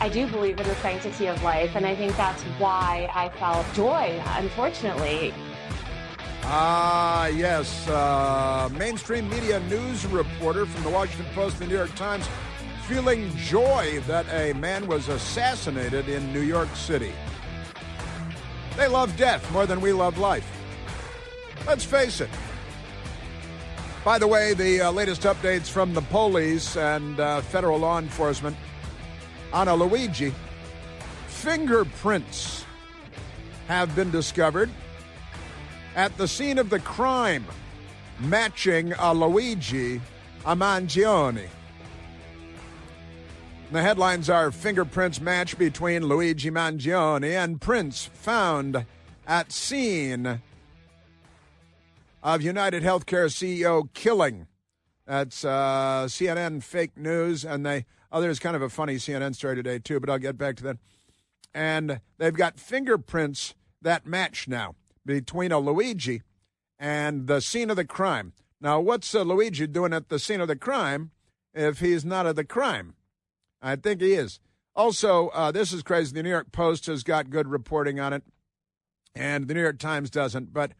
I do believe in the sanctity of life, and I think that's why I felt joy, unfortunately. Yes. Mainstream media news reporter from the Washington Post and the New York Times feeling joy that a man was assassinated in New York City. They love death more than we love life. Let's face it. By the way, the latest updates from the police and federal law enforcement on a Luigi. Fingerprints have been discovered at the scene of the crime, matching a Luigi Mangione. The headlines are fingerprints match between Luigi Mangione and prints found at scene of United Healthcare CEO killing. That's CNN fake news, and there's kind of a funny CNN story today too, but I'll get back to that. And they've got fingerprints that match now between a Luigi and the scene of the crime. Now, what's Luigi doing at the scene of the crime if he's not at the crime? I think he is. Also, this is crazy. The New York Post has got good reporting on it, and the New York Times doesn't. But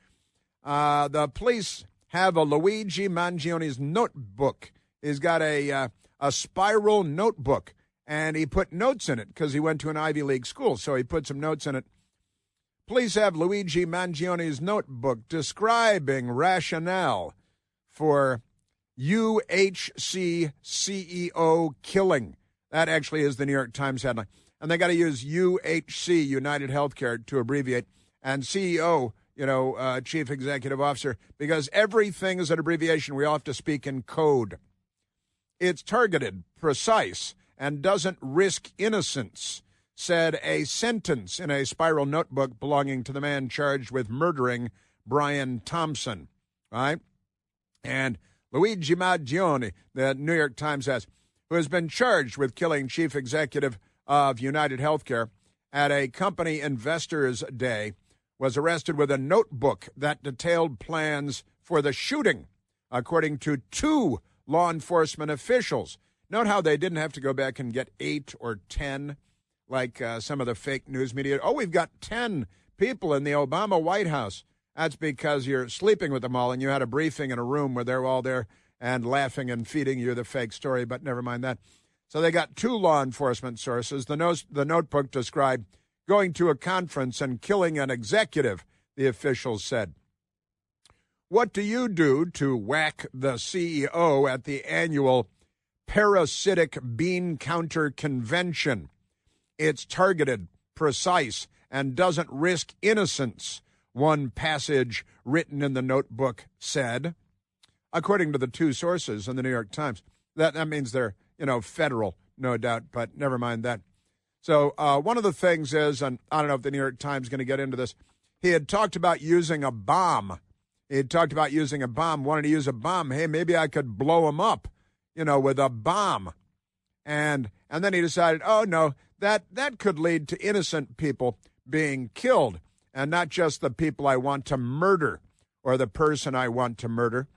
the police have a Luigi Mangione's notebook. He's got a spiral notebook, and he put notes in it because he went to an Ivy League school, so he put some notes in it. Police have Luigi Mangione's notebook describing rationale for UHC CEO killing. That actually is the New York Times headline. And they got to use UHC, United Healthcare, to abbreviate, and CEO, Chief Executive Officer, because everything is an abbreviation. We all have to speak in code. It's targeted, precise, and doesn't risk innocence, said a sentence in a spiral notebook belonging to the man charged with murdering Brian Thompson, right? And Luigi Mangione, the New York Times says, who has been charged with killing chief executive of United Healthcare at a company investors' day, was arrested with a notebook that detailed plans for the shooting, according to 2 law enforcement officials. Note how they didn't have to go back and get 8 or 10, like some of the fake news media. Oh, we've got 10 people in the Obama White House. That's because you're sleeping with them all, and you had a briefing in a room where they're all there and laughing and feeding you the fake story, but never mind that. So they got 2 law enforcement sources. The notebook described going to a conference and killing an executive, the officials said. What do you do to whack the CEO at the annual parasitic bean counter convention? It's targeted, precise, and doesn't risk innocence, one passage written in the notebook said. According to the 2 sources in the New York Times. That means they're, federal, no doubt, but never mind that. So one of the things is, and I don't know if the New York Times is going to get into this, he had talked about using a bomb. Wanted to use a bomb. Hey, maybe I could blow him up, with a bomb. And then he decided, oh, no, that could lead to innocent people being killed, and not just the people I want to murder or the person I want to murder.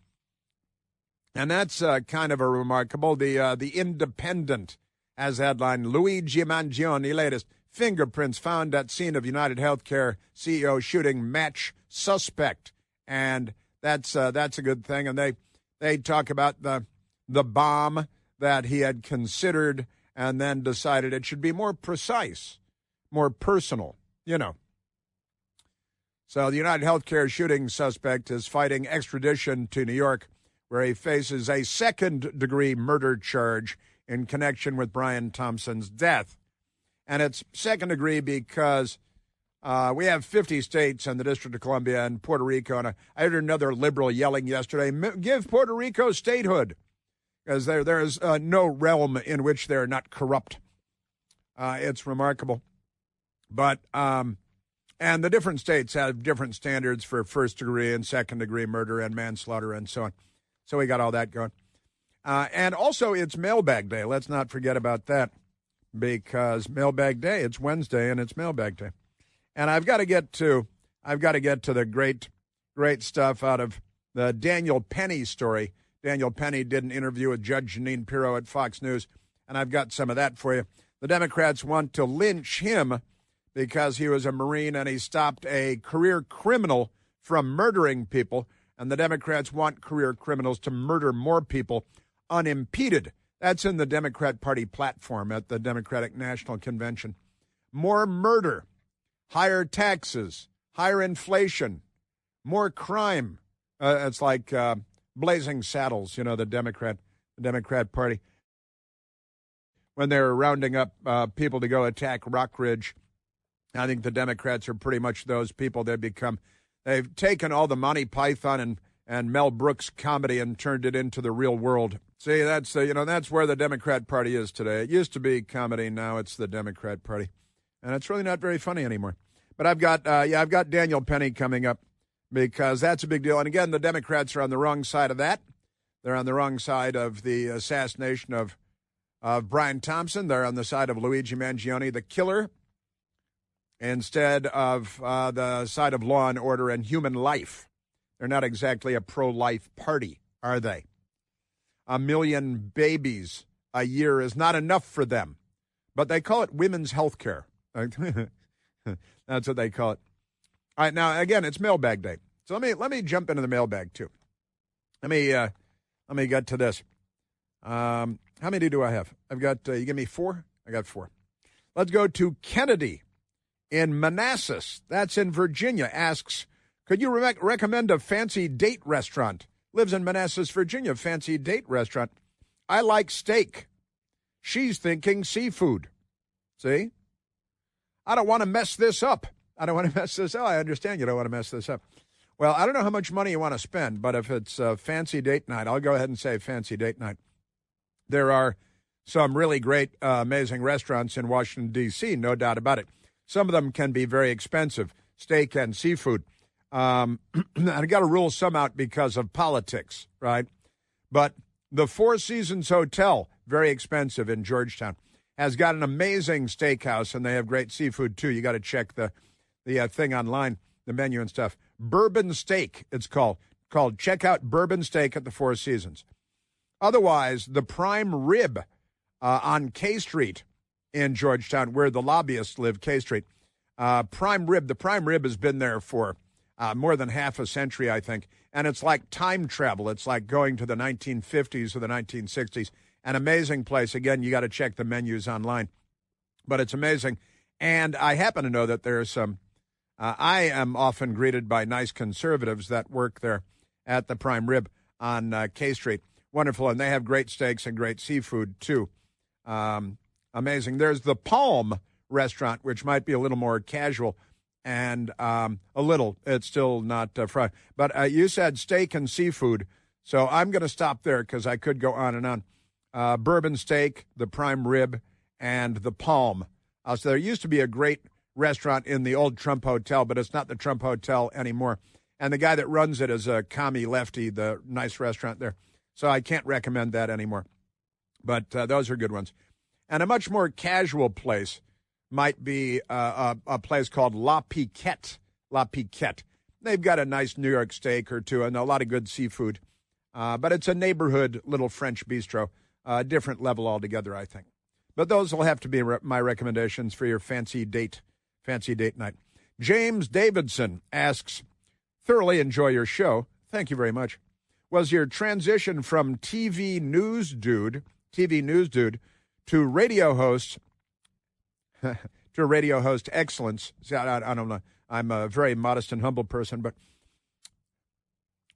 And that's kind of a remarkable. The Independent has headline, Luigi Mangione latest fingerprints found at scene of United Healthcare CEO shooting match suspect. And that's a good thing. And they talk about the bomb that he had considered and then decided it should be more precise, more personal, So the United Healthcare shooting suspect is fighting extradition to New York, where he faces a second-degree murder charge in connection with Brian Thompson's death. And it's second degree because we have 50 states and the District of Columbia and Puerto Rico. And I heard another liberal yelling yesterday, give Puerto Rico statehood, because there is no realm in which they're not corrupt. It's remarkable. But, and the different states have different standards for first-degree and second-degree murder and manslaughter and so on. So we got all that going. And also, it's Mailbag Day. Let's not forget about that, because Mailbag Day, it's Wednesday, and it's Mailbag Day. And I've got to get to the great stuff out of the Daniel Penny story. Daniel Penny did an interview with Judge Jeanine Pirro at Fox News, and I've got some of that for you. The Democrats want to lynch him because he was a Marine and he stopped a career criminal from murdering people. And the Democrats want career criminals to murder more people unimpeded. That's in the Democrat Party platform at the Democratic National Convention. More murder, higher taxes, higher inflation, more crime. It's like blazing saddles, you know, the Democrat Party. When they're rounding up people to go attack Rockridge, I think the Democrats are pretty much those people. They've taken all the Monty Python and Mel Brooks comedy and turned it into the real world. See, that's where the Democrat Party is today. It used to be comedy, now it's the Democrat Party, and it's really not very funny anymore. But I've got Daniel Penny coming up because that's a big deal. And again, the Democrats are on the wrong side of that. They're on the wrong side of the assassination of Brian Thompson. They're on the side of Luigi Mangione, the killer, instead of the side of law and order and human life. They're not exactly a pro-life party, are they? 1 million babies a year is not enough for them, but they call it women's health care. That's what they call it. All right, now, again, it's Mailbag Day. So let me jump into the mailbag, too. Let me get to this. How many do I have? I've got, you give me 4? I got 4. Let's go to Kennedy in Manassas. That's in Virginia. Asks, could you recommend a fancy date restaurant? Lives in Manassas, Virginia. Fancy date restaurant. I like steak. She's thinking seafood. See? I don't want to mess this up. I understand you don't want to mess this up. Well, I don't know how much money you want to spend, but if it's a fancy date night, I'll go ahead and say fancy date night. There are some really great, amazing restaurants in Washington, D.C., no doubt about it. Some of them can be very expensive, steak and seafood. I got to rule some out because of politics, right? But the Four Seasons Hotel, very expensive in Georgetown, has got an amazing steakhouse, and they have great seafood, too. You got to check the thing online, the menu and stuff. Bourbon Steak, it's called. Check out Bourbon Steak at the Four Seasons. Otherwise, the Prime Rib on K Street in Georgetown, where the lobbyists live, K Street. Prime Rib, the Prime Rib has been there for more than half a century, I think. And it's like time travel. It's like going to the 1950s or the 1960s. An amazing place. Again, you got to check the menus online. But it's amazing. And I happen to know that there's some, I am often greeted by nice conservatives that work there at the Prime Rib on K Street. Wonderful. And they have great steaks and great seafood, too. Amazing. There's the Palm restaurant, which might be a little more casual. And it's still not fried. But you said steak and seafood, so I'm going to stop there because I could go on and on. Bourbon Steak, the Prime Rib, and the Palm. So there used to be a great restaurant in the old Trump Hotel, but it's not the Trump Hotel anymore. And the guy that runs it is a commie lefty, the nice restaurant there. So I can't recommend that anymore. But those are good ones. And a much more casual place might be a place called La Piquette. La Piquette. They've got a nice New York steak or two and a lot of good seafood. But it's a neighborhood little French bistro, different level altogether, I think. But those will have to be my recommendations for your fancy date night. James Davidson asks, thoroughly enjoy your show. Thank you very much. Was your transition from TV news dude to radio host to radio host excellence? See, I don't know. I'm a very modest and humble person, but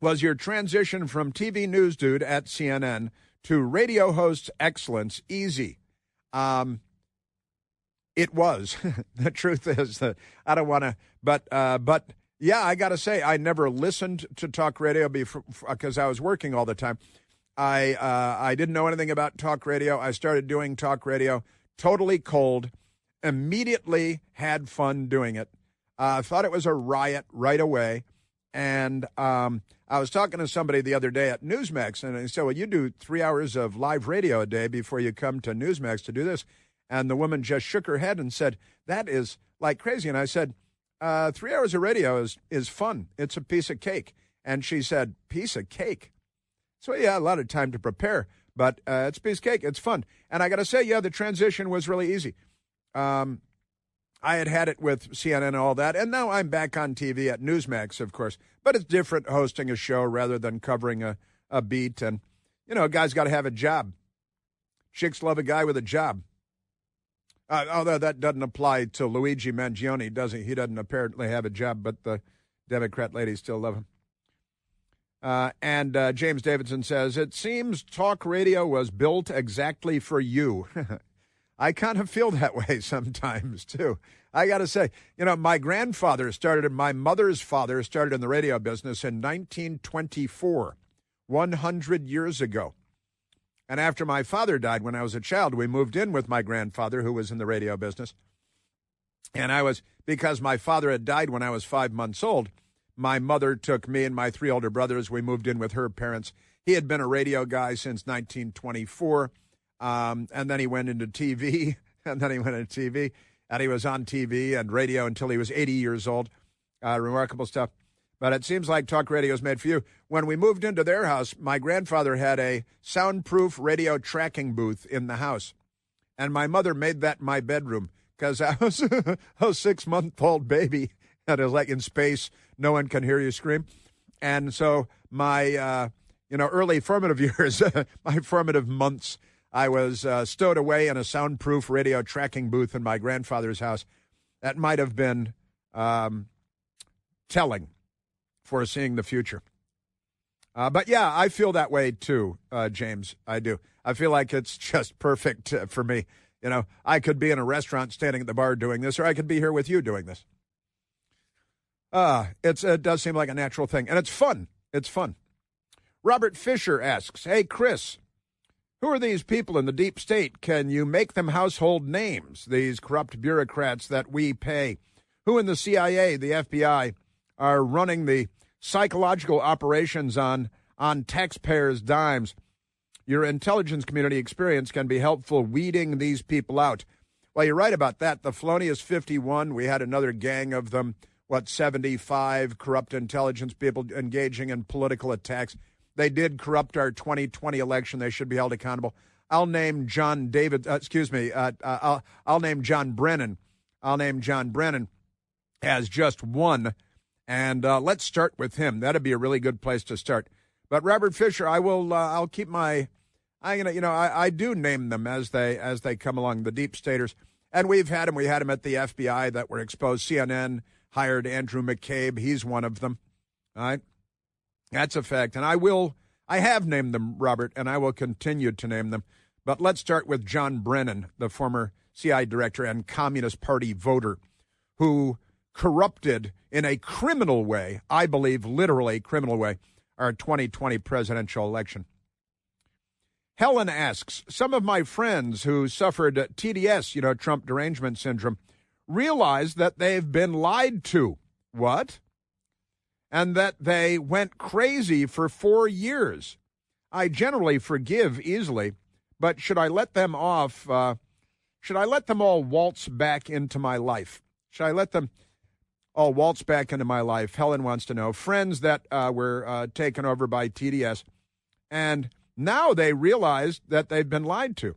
was your transition from TV news dude at CNN to radio host excellence easy? It was. The truth is that I don't want to, but yeah, I got to say, I never listened to talk radio because I was working all the time. I didn't know anything about talk radio. I started doing talk radio totally cold, immediately had fun doing it. Thought it was a riot right away. And I was talking to somebody the other day at Newsmax, and he said, well, you do 3 hours of live radio a day before you come to Newsmax to do this. And the woman just shook her head and said, that is like crazy. And I said, 3 hours of radio is fun. It's a piece of cake. And she said, piece of cake? So, yeah, a lot of time to prepare. But it's a piece of cake. It's fun. And I got to say, yeah, the transition was really easy. I had it with CNN and all that, and now I'm back on TV at Newsmax, of course. But it's different hosting a show rather than covering a beat. And, a guy's got to have a job. Chicks love a guy with a job. Although that doesn't apply to Luigi Mangione, does he? He doesn't apparently have a job, but the Democrat ladies still love him. And James Davidson says, it seems talk radio was built exactly for you. I kind of feel that way sometimes, too. I got to say, my my mother's father started in the radio business in 1924, 100 years ago. And after my father died when I was a child, we moved in with my grandfather, who was in the radio business. And because my father had died when I was 5 months old, my mother took me and my 3 older brothers. We moved in with her parents. He had been a radio guy since 1924. And then he went into TV, and he was on TV and radio until he was 80 years old. Remarkable stuff. But it seems like talk radio is made for you. When we moved into their house, my grandfather had a soundproof radio tracking booth in the house. And my mother made that my bedroom because I was a 6-month-old baby. And it was like in space, no one can hear you scream. And so my, early formative years, my formative months, I was stowed away in a soundproof radio tracking booth in my grandfather's house. That might have been telling for seeing the future. But yeah, I feel that way too, James. I do. I feel like it's just perfect for me. I could be in a restaurant standing at the bar doing this, or I could be here with you doing this. It does seem like a natural thing, and it's fun. It's fun. Robert Fisher asks, hey, Chris, who are these people in the deep state? Can you make them household names, these corrupt bureaucrats that we pay? Who in the CIA, the FBI, are running the psychological operations on taxpayers' dimes? Your intelligence community experience can be helpful weeding these people out. Well, you're right about that. The Felonious 51, we had another gang of them, 75 corrupt intelligence people engaging in political attacks. They did corrupt our 2020 election. They should be held accountable. I'll name John I'll name John Brennan. I'll name John Brennan as just one. And let's start with him. That'd be a really good place to start. But Robert Fisher, I'll keep I do name them as they come along, the deep staters. And we had them at the FBI that were exposed. CNN hired Andrew McCabe. He's one of them. All right. That's a fact. And I have named them, Robert, and I will continue to name them. But let's start with John Brennan, the former CIA director and Communist Party voter, who corrupted in a criminal way, I believe literally criminal way, our 2020 presidential election. Helen asks, some of my friends who suffered TDS, Trump derangement syndrome, realize that they've been lied to. What? And that they went crazy for 4 years. I generally forgive easily, but should I let them off? Should I let them all waltz back into my life? Should I let them all waltz back into my life? Helen wants to know. Friends that were taken over by TDS, and now they realize that they've been lied to.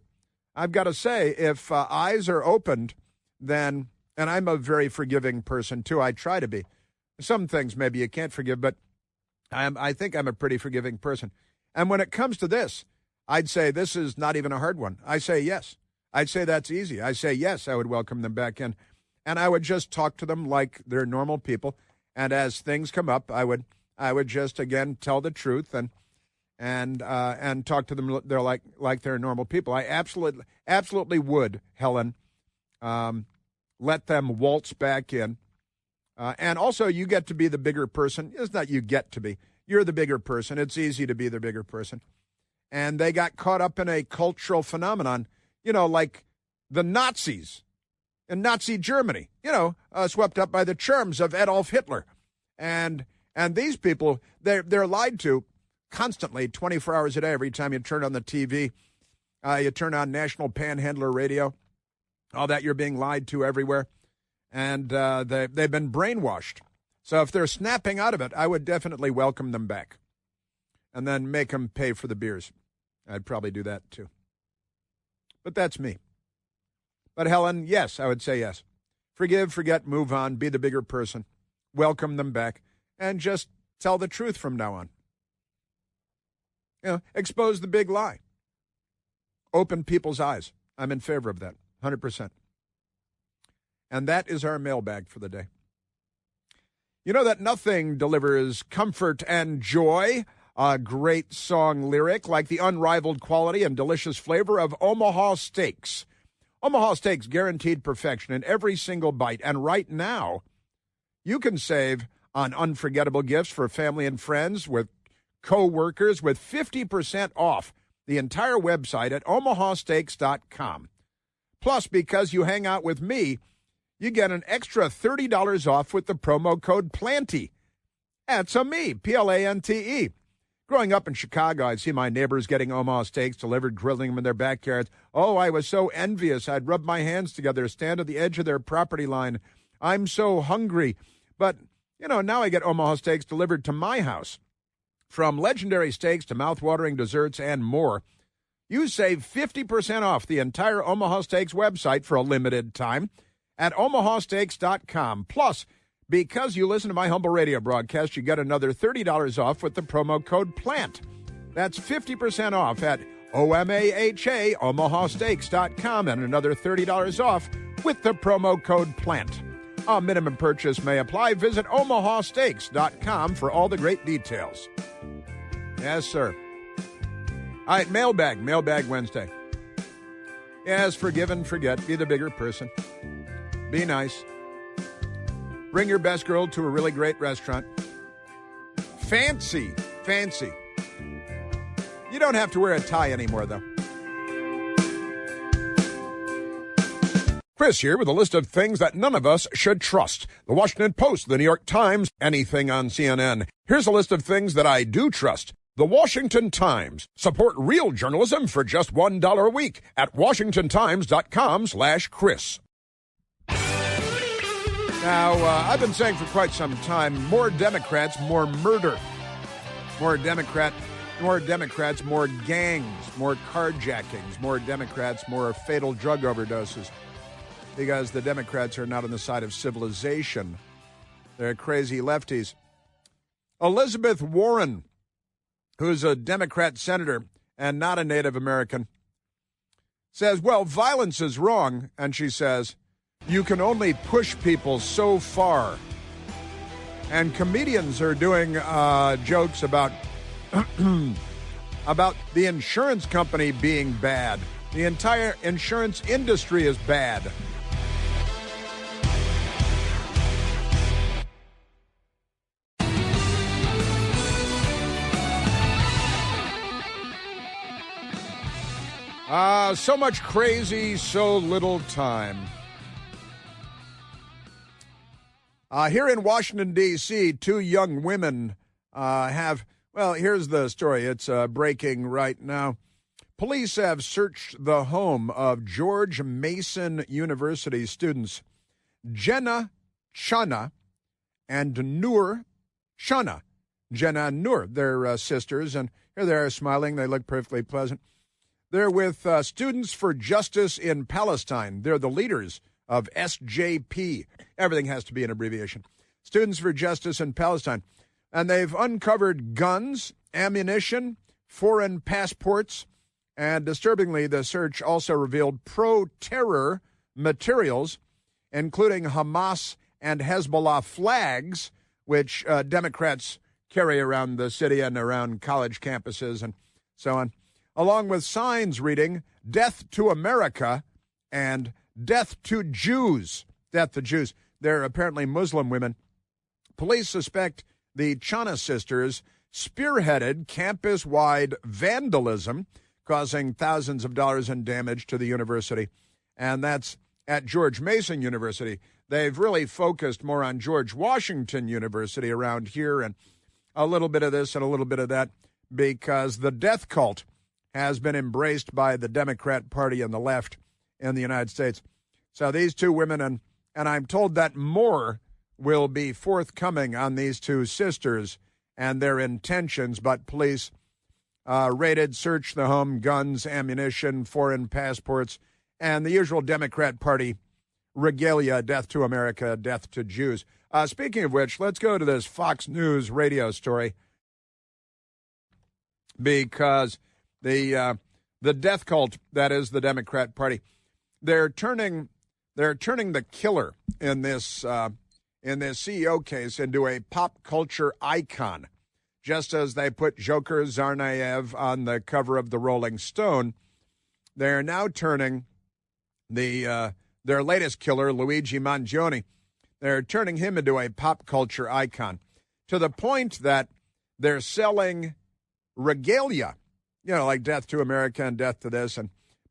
I've got to say, if eyes are opened, then, and I'm a very forgiving person too, I try to be. Some things maybe you can't forgive, but I think I'm a pretty forgiving person. And when it comes to this, I'd say this is not even a hard one. I say yes. I'd say that's easy. I say yes, I would welcome them back in. And I would just talk to them like they're normal people. And as things come up, I would just, again, tell the truth and talk to them. They're like they're normal people. I absolutely would, Helen, let them waltz back in. And also, you get to be the bigger person. It's not you get to be. You're the bigger person. It's easy to be the bigger person. And they got caught up in a cultural phenomenon, like the Nazis in Nazi Germany, swept up by the charms of Adolf Hitler. And these people, they're lied to constantly, 24 hours a day, every time you turn on the TV, you turn on National Panhandler Radio, all that, you're being lied to everywhere. And they've been brainwashed. So if they're snapping out of it, I would definitely welcome them back and then make them pay for the beers. I'd probably do that too. But that's me. But Helen, yes, I would say yes. Forgive, forget, move on, be the bigger person, welcome them back, and just tell the truth from now on. Expose the big lie. Open people's eyes. I'm in favor of that, 100%. And that is our mailbag for the day. You know that nothing delivers comfort and joy, a great song lyric, like the unrivaled quality and delicious flavor of Omaha Steaks. Omaha Steaks guaranteed perfection in every single bite. And right now, you can save on unforgettable gifts for family and friends, with co-workers, with 50% off the entire website at omahasteaks.com. Plus, because you hang out with me, you get an extra $30 off with the promo code PLANTY. That's a me, Plante. Growing up in Chicago, I'd see my neighbors getting Omaha Steaks delivered, grilling them in their backyards. Oh, I was so envious. I'd rub my hands together, stand at the edge of their property line. I'm so hungry. But, now I get Omaha Steaks delivered to my house. From legendary steaks to mouth-watering desserts and more, you save 50% off the entire Omaha Steaks website for a limited time at omahasteaks.com. Plus, because you listen to my humble radio broadcast, you get another $30 off with the promo code PLANT. That's 50% off at OMAHA, omahasteaks.com, and another $30 off with the promo code PLANT. A minimum purchase may apply. Visit omahasteaks.com for all the great details. Yes, sir. All right, Mailbag Wednesday. Yes, forgive and forget. Be the bigger person. Be nice. Bring your best girl to a really great restaurant. Fancy. You don't have to wear a tie anymore, though. Chris here with a list of things that none of us should trust. The Washington Post, the New York Times, anything on CNN. Here's a list of things that I do trust. The Washington Times. Support real journalism for just $1 a week at washingtontimes.com/Chris. Now, I've been saying for quite some time, more Democrats, more murder. More Democrats, more gangs, more carjackings, more Democrats, more fatal drug overdoses. Because the Democrats are not on the side of civilization. They're crazy lefties. Elizabeth Warren, who's a Democrat senator and not a Native American, says, well, violence is wrong. And she says, you can only push people so far. And comedians are doing jokes about about the insurance company being bad. The entire insurance industry is bad. So much crazy, so little time. Here in Washington, D.C., two young women here's the story. It's breaking right now. Police have searched the home of George Mason University students Jenna Chana and Noor Chana. Jenna and Noor, they're sisters, and here they are smiling. They look perfectly pleasant. They're with Students for Justice in Palestine. They're the leaders of SJP. Everything has to be an abbreviation. Students for Justice in Palestine. And they've uncovered guns, ammunition, foreign passports, and disturbingly, the search also revealed pro-terror materials, including Hamas and Hezbollah flags, which Democrats carry around the city and around college campuses and so on, along with signs reading, "Death to America" and "Death to Jews." Death to Jews. They're apparently Muslim women. Police suspect the Chana sisters spearheaded campus-wide vandalism, causing thousands of dollars in damage to the university. And that's at George Mason University. They've really focused more on George Washington University around here, and a little bit of this and a little bit of that, because the death cult has been embraced by the Democrat Party and the left in the United States. So these two women, and I'm told that more will be forthcoming on these two sisters and their intentions, but police raided, searched the home, guns, ammunition, foreign passports, and the usual Democrat Party regalia, death to America, death to Jews. Speaking of which, let's go to this Fox News radio story, because the death cult that is the Democrat Party, they're turning the killer in this CEO case into a pop culture icon, just as they put Dzhokhar Tsarnaev on the cover of the Rolling Stone. They're now turning their latest killer, Luigi Mangione, they're turning him into a pop culture icon, to the point that they're selling regalia, like death to America and death to this,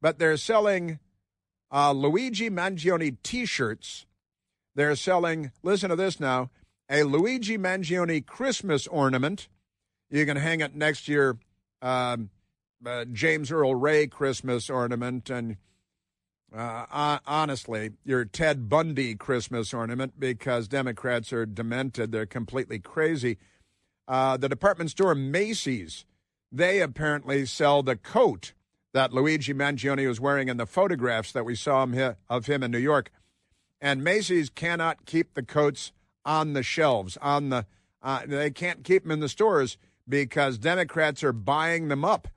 but they're selling Luigi Mangione T-shirts. They're selling, listen to this now, a Luigi Mangione Christmas ornament. You can hang it next to your James Earl Ray Christmas ornament, and honestly, your Ted Bundy Christmas ornament, because Democrats are demented. They're completely crazy. The department store Macy's, they apparently sell the coat that Luigi Mangione was wearing in the photographs that we saw of him in New York. And Macy's cannot keep the coats on the shelves. They can't keep them in the stores because Democrats are buying them up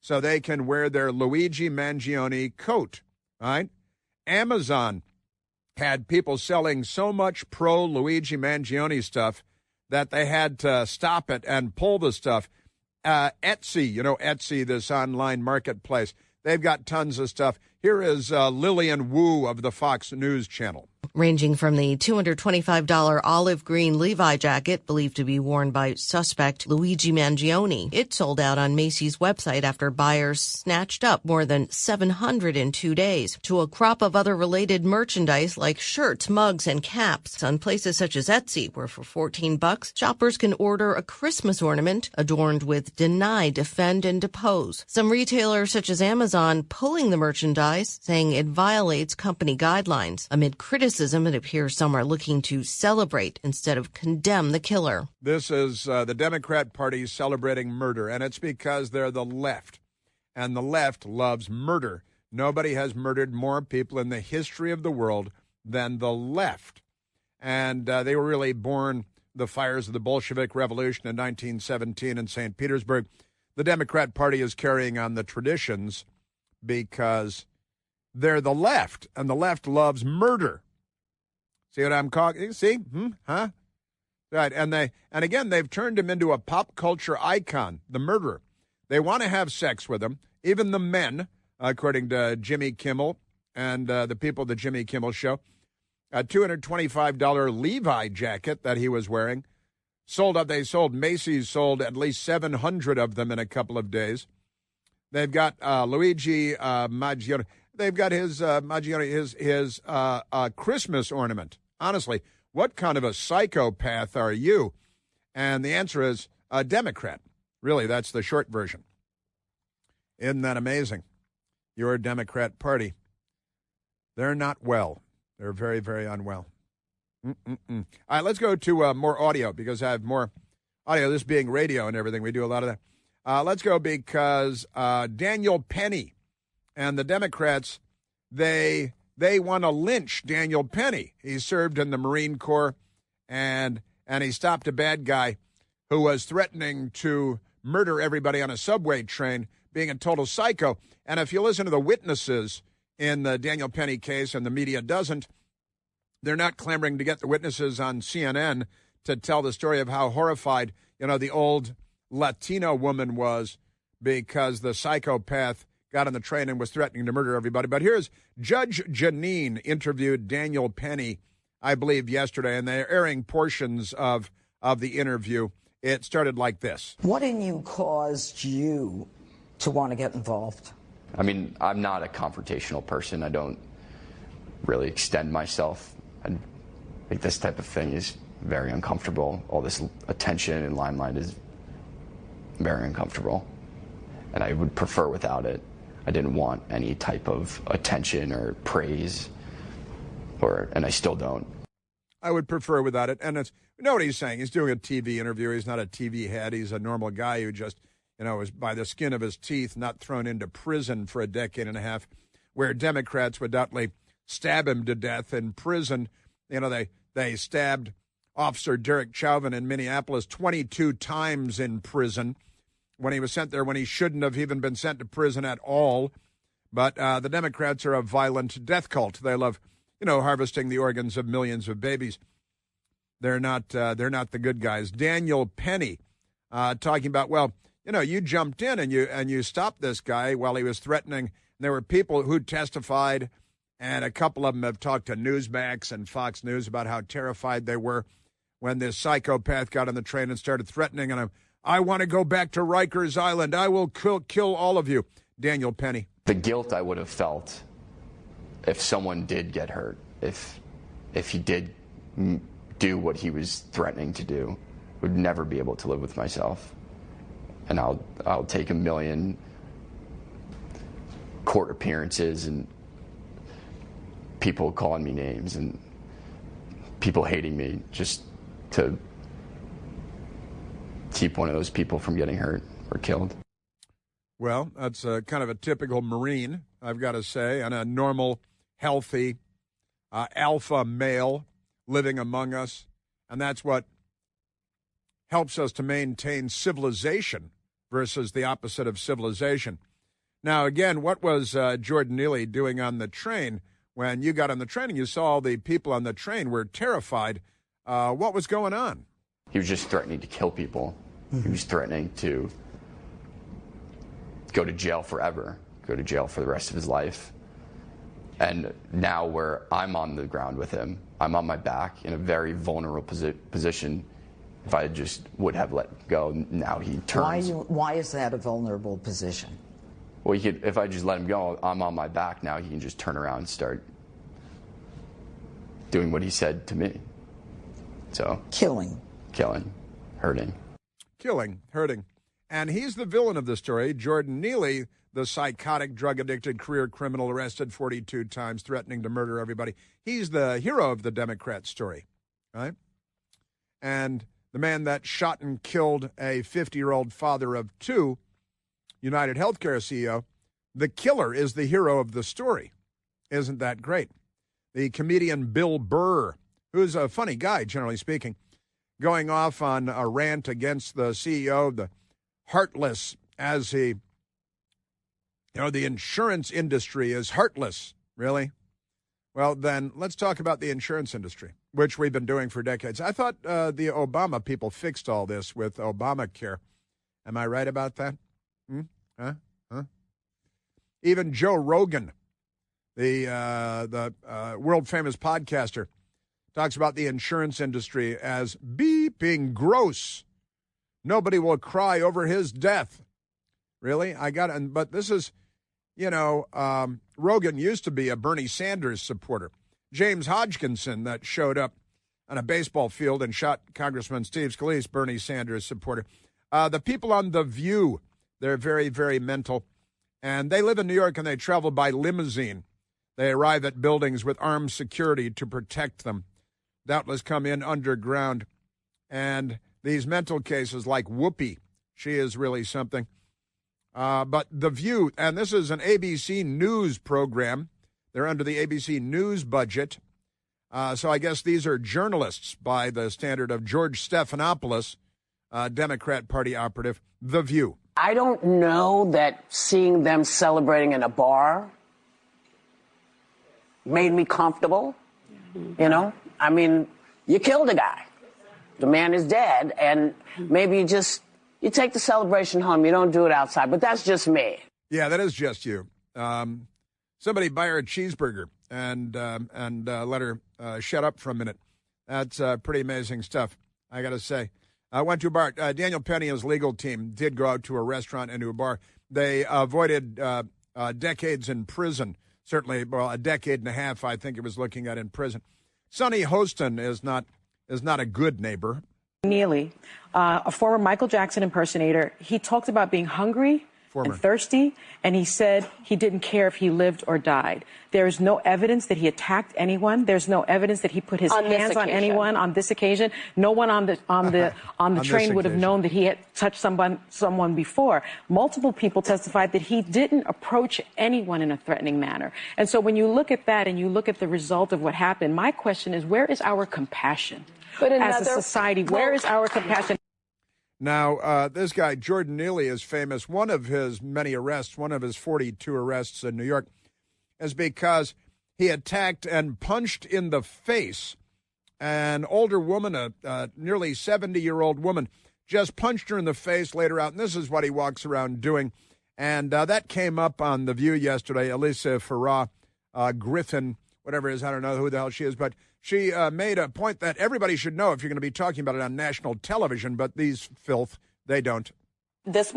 so they can wear their Luigi Mangione coat. Right? Amazon had people selling so much pro-Luigi Mangione stuff that they had to stop it and pull the stuff. Etsy, Etsy, this online marketplace, they've got tons of stuff. Here is Lillian Wu of the Fox News Channel. Ranging from the $225 olive green Levi jacket believed to be worn by suspect Luigi Mangione. It sold out on Macy's website after buyers snatched up more than 700 in 2 days, to a crop of other related merchandise like shirts, mugs, and caps on places such as Etsy, where for $14, shoppers can order a Christmas ornament adorned with deny, defend, and depose. Some retailers such as Amazon pulling the merchandise, saying it violates company guidelines. Amid criticism, it appears some are looking to celebrate instead of condemn the killer. This is the Democrat Party celebrating murder, and it's because they're the left, and the left loves murder. Nobody has murdered more people in the history of the world than the left. And they were really born the fires of the Bolshevik Revolution in 1917 in St. Petersburg. The Democrat Party is carrying on the traditions because they're the left, and the left loves murder. See what I'm calling? See? Huh? Right. And again, they've turned him into a pop culture icon, the murderer. They want to have sex with him, even the men, according to Jimmy Kimmel and the people of the Jimmy Kimmel Show. A $225 Levi jacket that he was wearing Macy's sold at least 700 of them in a couple of days. They've got Luigi Mangione. They've got his Mangione, his Christmas ornament. Honestly, what kind of a psychopath are you? And the answer is a Democrat. Really, that's the short version. Isn't that amazing? Your Democrat Party. They're not well. They're very, very unwell. All right, let's go to more audio, because I have more audio. This being radio and everything, we do a lot of that. Let's go because Daniel Penny and the Democrats, they want to lynch Daniel Penny. He served in the Marine Corps, and he stopped a bad guy who was threatening to murder everybody on a subway train, being a total psycho. And if you listen to the witnesses in the Daniel Penny case, and the media doesn't, they're not clamoring to get the witnesses on CNN to tell the story of how horrified, the old Latino woman was because the psychopath got on the train and was threatening to murder everybody. But here's Judge Janine interviewed Daniel Penny, I believe, yesterday, and they're airing portions of the interview. It started like this. What in you caused you to want to get involved? I mean, I'm not a confrontational person. I don't really extend myself. I think this type of thing is very uncomfortable. All this attention and limelight is very uncomfortable, and I would prefer without it. I didn't want any type of attention or praise, and I still don't. I would prefer without it. And you know what he's saying? He's doing a TV interview. He's not a TV head. He's a normal guy who just, was by the skin of his teeth, not thrown into prison for a decade and a half, where Democrats would doubtless stab him to death in prison. They stabbed Officer Derek Chauvin in Minneapolis 22 times in prison when he was sent there when he shouldn't have even been sent to prison at all. But the Democrats are a violent death cult. They love, harvesting the organs of millions of babies. They're not the good guys. Daniel Penny talking about, you jumped in and you stopped this guy while he was threatening. And there were people who testified, and a couple of them have talked to Newsmax and Fox News about how terrified they were when this psychopath got on the train and started threatening. And I want to go back to Rikers Island. I will kill all of you. Daniel Penny. The guilt I would have felt if someone did get hurt, if he did do what he was threatening to do, would never be able to live with myself. And I'll take 1 million court appearances and people calling me names and people hating me just to keep one of those people from getting hurt or killed. Well, that's kind of a typical Marine, I've got to say, and a normal, healthy, alpha male living among us. And that's what helps us to maintain civilization versus the opposite of civilization. Now, again, what was Jordan Neely doing on the train? When you got on the train and you saw all the people on the train were terrified, what was going on? He was just threatening to kill people. He was threatening to go to jail forever, go to jail for the rest of his life. And now where I'm on the ground with him, I'm on my back in a very vulnerable position. If I just would have let go, now he turns. Why is that a vulnerable position? Well, if I just let him go, I'm on my back now. He can just turn around and start doing what he said to me. So Killing, hurting. Killing, hurting. And he's the villain of the story. Jordan Neely, the psychotic, drug-addicted career criminal arrested 42 times, threatening to murder everybody. He's the hero of the Democrat story, right? And the man that shot and killed a 50-year-old father of 2, United Healthcare CEO, the killer is the hero of the story. Isn't that great? The comedian Bill Burr, who's a funny guy, generally speaking, going off on a rant against the CEO, the heartless, as he, the insurance industry is heartless. Really? Well, then let's talk about the insurance industry, which we've been doing for decades. I thought the Obama people fixed all this with Obamacare. Am I right about that? Huh? Even Joe Rogan, the world-famous podcaster, talks about the insurance industry as beeping gross. Nobody will cry over his death. Really? But this is, Rogan used to be a Bernie Sanders supporter. James Hodgkinson, that showed up on a baseball field and shot Congressman Steve Scalise, Bernie Sanders supporter. The people on The View, they're very, very mental. And they live in New York and they travel by limousine. They arrive at buildings with armed security to protect them. Doubtless come in underground. And these mental cases like Whoopi, she is really something. But The View, and this is an ABC News program. They're under the ABC News budget. So I guess these are journalists by the standard of George Stephanopoulos, Democrat Party operative. The View. I don't know that seeing them celebrating in a bar made me comfortable. I mean, you killed a guy. The man is dead, and maybe you take the celebration home. You don't do it outside, but that's just me. Yeah, that is just you. Somebody buy her a cheeseburger and let her shut up for a minute. That's pretty amazing stuff, I got to say. I went to a bar. Daniel Penny and his legal team did go out to a restaurant and to a bar. They avoided decades in prison, certainly, a decade and a half, I think it was looking at in prison. Sonny Hostin is not a good neighbor. Neely, a former Michael Jackson impersonator, he talked about being hungry Former. and thirsty, and he said he didn't care if he lived or died. There is no evidence that he attacked anyone. There's no evidence that he put his hands on anyone on this occasion. No one on the train would have known that he had touched someone before. Multiple people testified that he didn't approach anyone in a threatening manner. And so when you look at that and you look at the result of what happened, my question is, where is our compassion as a society? Where is our compassion? Now, this guy, Jordan Neely, is famous. One of his many arrests, one of his 42 arrests in New York, is because he attacked and punched in the face an older woman, a nearly 70-year-old woman, just punched her in the face, laid her out, and this is what he walks around doing. And that came up on The View yesterday. Elisa Farah Griffin, whatever it is, I don't know who the hell she is, but she made a point that everybody should know if you're going to be talking about it on national television, but these filth, they don't. This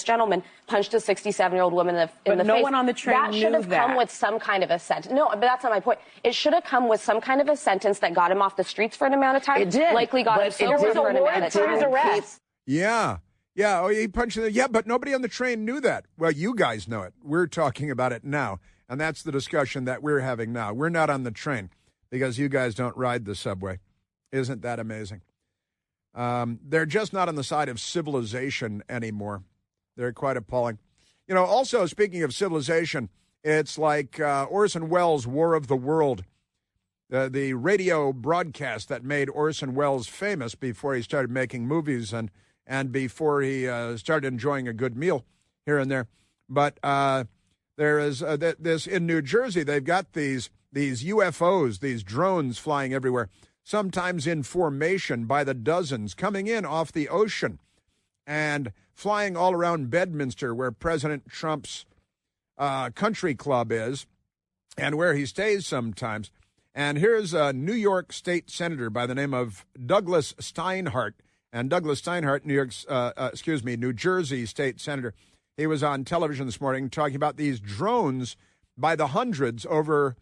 gentleman punched a 67-year-old woman in the face. But no one on the train that should have come with some kind of a sentence. No, but that's not my point. It should have come with some kind of a sentence that got him off the streets for an amount of time. It did. Likely got him sober for an amount of time. Arrest. Yeah. Yeah. Oh, he punched her. Yeah, but nobody on the train knew that. Well, you guys know it. We're talking about it now. And that's the discussion that we're having now. We're not on the train because you guys don't ride the subway. Isn't that amazing? They're just not on the side of civilization anymore. They're quite appalling. You know, also, speaking of civilization, it's like Orson Welles' War of the World, the radio broadcast that made Orson Welles famous before he started making movies and before he started enjoying a good meal here and there. But there is this in New Jersey. They've got these UFOs, these drones flying everywhere, sometimes in formation by the dozens, coming in off the ocean and flying all around Bedminster, where President Trump's country club is and where he stays sometimes. And here's a New York state senator by the name of Douglas Steinhardt. And Douglas Steinhardt, New Jersey state senator, he was on television this morning talking about these drones by the hundreds over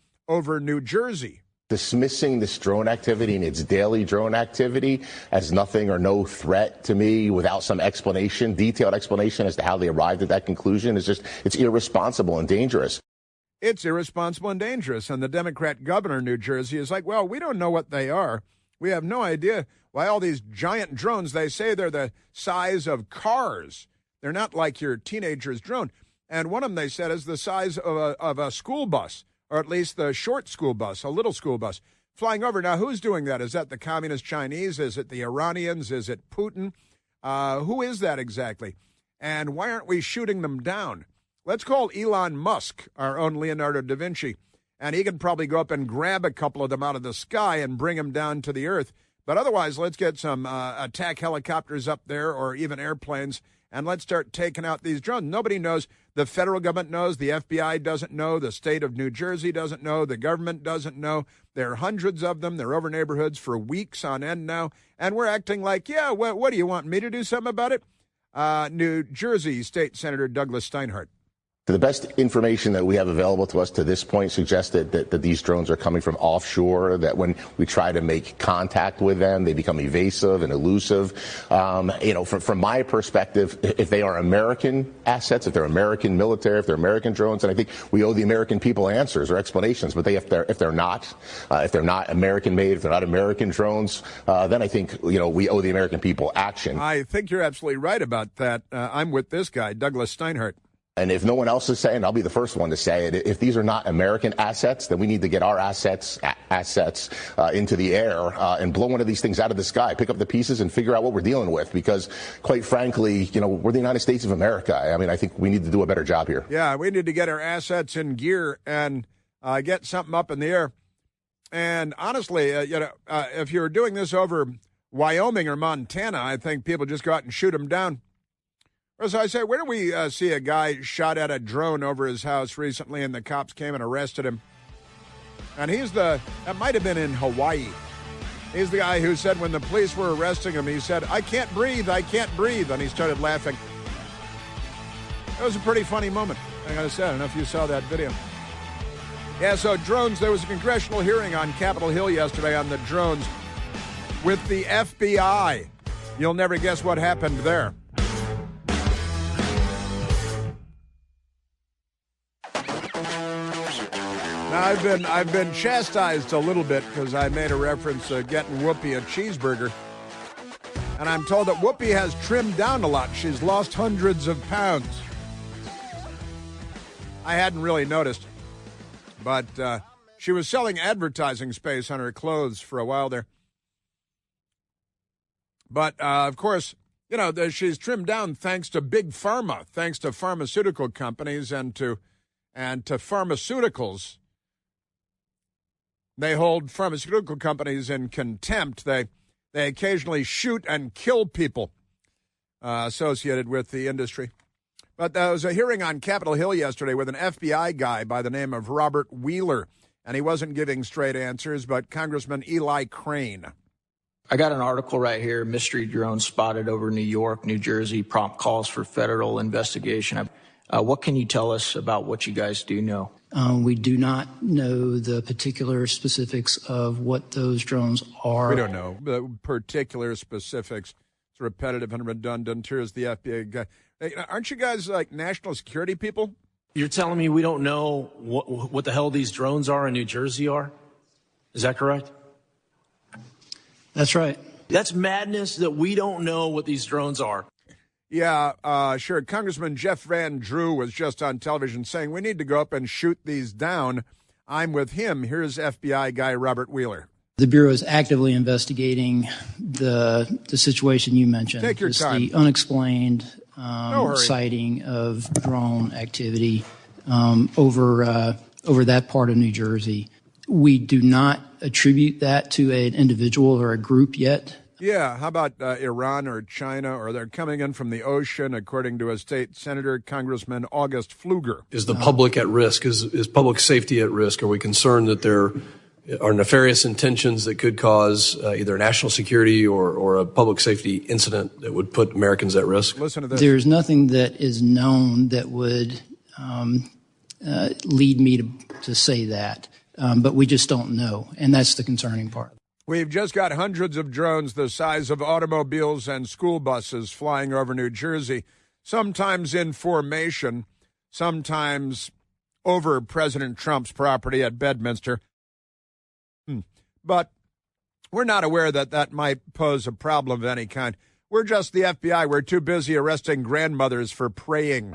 New Jersey. Dismissing this drone activity and its daily drone activity as nothing or no threat to me without some explanation, detailed explanation as to how they arrived at that conclusion is it's irresponsible and dangerous. It's irresponsible and dangerous. And the Democrat governor of New Jersey is like, well, we don't know what they are. We have no idea why all these giant drones, they say they're the size of cars. They're not like your teenager's drone. And one of them, they said, is the size of a school bus, or at least the short school bus, a little school bus, flying over. Now, who's doing that? Is that the Communist Chinese? Is it the Iranians? Is it Putin? Who is that exactly? And why aren't we shooting them down? Let's call Elon Musk, our own Leonardo da Vinci, and he can probably go up and grab a couple of them out of the sky and bring them down to the earth. But otherwise, let's get some attack helicopters up there or even airplanes, and let's start taking out these drones. Nobody knows. The federal government knows. The FBI doesn't know. The state of New Jersey doesn't know. The government doesn't know. There are hundreds of them. They're over neighborhoods for weeks on end now. And we're acting like, yeah, what do you want me to do something about it? New Jersey State Senator Douglas Steinhardt. The best information that we have available to us to this point suggests that these drones are coming from offshore, that when we try to make contact with them, they become evasive and elusive. From my perspective, if they are American assets, if they're American military, if they're American drones, then I think we owe the American people answers or explanations. But if they're not American made, if they're not American drones, then I think, we owe the American people action. I think you're absolutely right about that. I'm with this guy, Douglas Steinhardt. And if no one else is saying, I'll be the first one to say it. If these are not American assets, then we need to get our assets into the air and blow one of these things out of the sky, pick up the pieces and figure out what we're dealing with. Because, quite frankly, we're the United States of America. I mean, I think we need to do a better job here. Yeah, we need to get our assets in gear and get something up in the air. And honestly, if you're doing this over Wyoming or Montana, I think people just go out and shoot them down. As I say, where did we see a guy shot at a drone over his house recently and the cops came and arrested him? And that might have been in Hawaii. He's the guy who said when the police were arresting him, he said, I can't breathe, and he started laughing. It was a pretty funny moment, I gotta say. I don't know if you saw that video. Yeah, so drones, there was a congressional hearing on Capitol Hill yesterday on the drones with the FBI. You'll never guess what happened there. Now, I've been chastised a little bit because I made a reference to getting Whoopi a cheeseburger. And I'm told that Whoopi has trimmed down a lot. She's lost hundreds of pounds. I hadn't really noticed. But she was selling advertising space on her clothes for a while there. But, of course, you know, she's trimmed down thanks to big pharma, thanks to pharmaceutical companies and to pharmaceuticals. They hold pharmaceutical companies in contempt. They occasionally shoot and kill people associated with the industry. But there was a hearing on Capitol Hill yesterday with an FBI guy by the name of Robert Wheeler, and he wasn't giving straight answers, but Congressman Eli Crane. I got an article right here, mystery drone spotted over New York, New Jersey, prompt calls for federal investigation. What can you tell us about what you guys do know? We do not know the particular specifics of what those drones are. We don't know the particular specifics. It's repetitive and redundant. Here's the FBI guy. Hey, aren't you guys like national security people? You're telling me we don't know what the hell these drones are in New Jersey are? Is that correct? That's right. That's madness that we don't know what these drones are. Yeah, sure. Congressman Jeff Van Drew was just on television saying we need to go up and shoot these down. I'm with him. Here's FBI guy Robert Wheeler. The Bureau is actively investigating the situation you mentioned. Take your time. The unexplained sighting of drone activity over that part of New Jersey. We do not attribute that to an individual or a group yet. Yeah, how about Iran or China, or they're coming in from the ocean, according to a state senator, Congressman August Pfluger. Is the public at risk? Is public safety at risk? Are we concerned that there are nefarious intentions that could cause either national security or a public safety incident that would put Americans at risk? Listen to this. There's nothing that is known that would lead me to say that, but we just don't know, and that's the concerning part. We've just got hundreds of drones the size of automobiles and school buses flying over New Jersey, sometimes in formation, sometimes over President Trump's property at Bedminster. But we're not aware that that might pose a problem of any kind. We're just the FBI. We're too busy arresting grandmothers for praying.